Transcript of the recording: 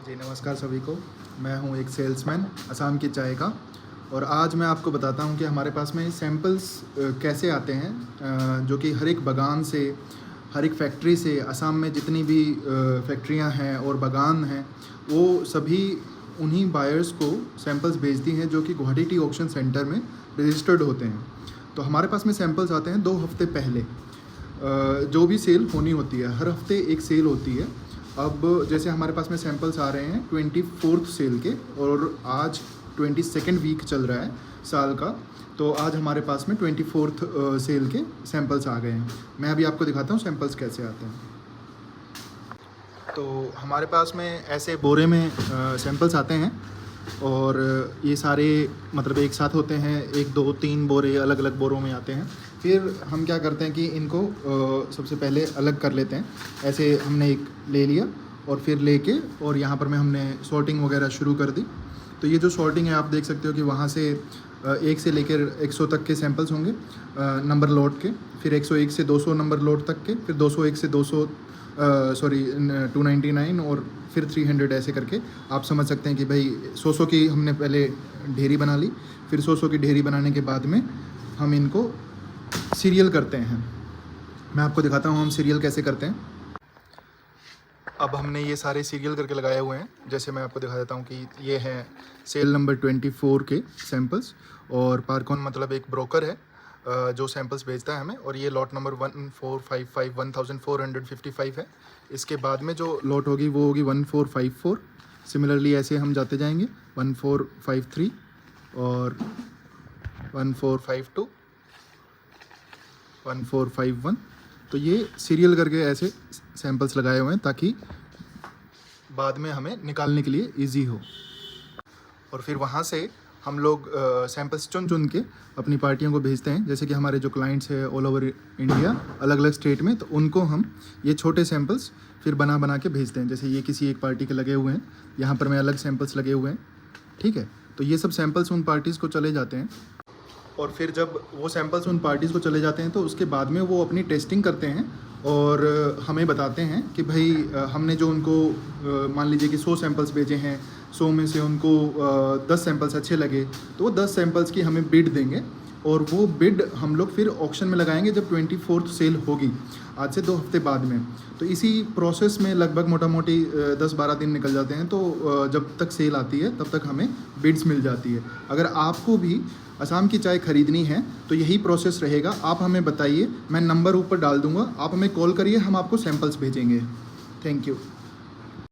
जी नमस्कार सभी को। मैं हूं एक सेल्समैन असम की चाय का, और आज मैं आपको बताता हूं कि हमारे पास में सैंपल्स कैसे आते हैं, जो कि हर एक बागान से, हर एक फैक्ट्री से, असम में जितनी भी फैक्ट्रियां हैं और बागान हैं, वो सभी उन्हीं बायर्स को सैंपल्स भेजती हैं जो कि गुवाहाटी टी ऑक्शन सेंटर में रजिस्टर्ड होते हैं। तो हमारे पास में सैंपल्स आते हैं 2 हफ्ते पहले। जो भी सेल होनी होती है, हर हफ्ते एक सेल होती है। अब जैसे हमारे पास में सैंपल्स आ रहे हैं 24th सेल के, और आज 22nd वीक चल रहा है साल का। तो आज हमारे पास में 24th सेल के सैंपल्स आ गए हैं। मैं अभी आपको दिखाता हूँ सैंपल्स कैसे आते हैं। तो हमारे पास में ऐसे बोरे में सैंपल्स आते हैं, और ये सारे मतलब एक साथ होते हैं, 1 2 3 बोरे अलग अलग बोरों में आते हैं। फिर हम क्या करते हैं कि इनको सबसे पहले अलग कर लेते हैं। ऐसे हमने एक ले लिया और फिर लेके और यहाँ पर में हमने सॉर्टिंग वगैरह शुरू कर दी। तो ये जो सॉर्टिंग है आप देख सकते हो कि वहाँ से 1 से लेकर 100 तक के सैंपल्स होंगे नंबर लोड के, फिर 101 से 200 नंबर लोड तक के, फिर 201 से 299 और फिर 300 ऐसे करके आप समझ सकते हैं कि भाई 100 की हमने पहले ढेरी बना ली। फिर 100 की ढेरी बनाने के बाद में हम इनको सीरियल करते हैं। मैं आपको दिखाता हूँ हम सीरियल कैसे करते हैं। अब हमने ये सारे सीरियल करके लगाए हुए हैं। जैसे मैं आपको दिखा देता हूँ कि ये हैं सेल नंबर 24 के सैंपल्स, और पारकॉन मतलब एक ब्रोकर है जो सैंपल्स भेजता है हमें, और ये लॉट नंबर 1455 है। इसके बाद में जो लॉट होगी वो होगी 1454। सिमिलरली ऐसे हम जाते जाएंगे 1453 और 1452, 1451। तो ये सीरियल करके ऐसे सैंपल्स लगाए हुए हैं ताकि बाद में हमें निकालने के लिए इजी हो। और फिर वहाँ से हम लोग सैंपल्स चुन चुन के अपनी पार्टियों को भेजते हैं। जैसे कि हमारे जो क्लाइंट्स हैं ऑल ओवर इंडिया, अलग अलग स्टेट में, तो उनको हम ये छोटे सैंपल्स फिर बना बना के भेजते हैं। जैसे ये किसी एक पार्टी के लगे हुए हैं, यहाँ पर में अलग सैंपल्स लगे हुए हैं, ठीक है। तो ये सब सैंपल्स उन पार्टीज़ को चले जाते हैं, और फिर जब वो सैंपल्स उन पार्टीज़ को चले जाते हैं तो उसके बाद में वो अपनी टेस्टिंग करते हैं और हमें बताते हैं कि भाई हमने जो उनको मान लीजिए कि 100 सैंपल्स भेजे हैं, 100 में से उनको 10 सैंपल्स अच्छे लगे, तो वो 10 सैंपल्स की हमें बिड देंगे, और वो बिड हम लोग फिर ऑक्शन में लगाएंगे जब 24th सेल होगी, आज से 2 हफ्ते बाद में। तो इसी प्रोसेस में लगभग मोटा मोटी 10-12 दिन निकल जाते हैं। तो जब तक सेल आती है तब तक हमें बिड्स मिल जाती है। अगर आपको भी असम की चाय ख़रीदनी है तो यही प्रोसेस रहेगा। आप हमें बताइए, मैं नंबर ऊपर डाल दूँगा, आप हमें कॉल करिए, हम आपको सैंपल्स भेजेंगे। Thank you.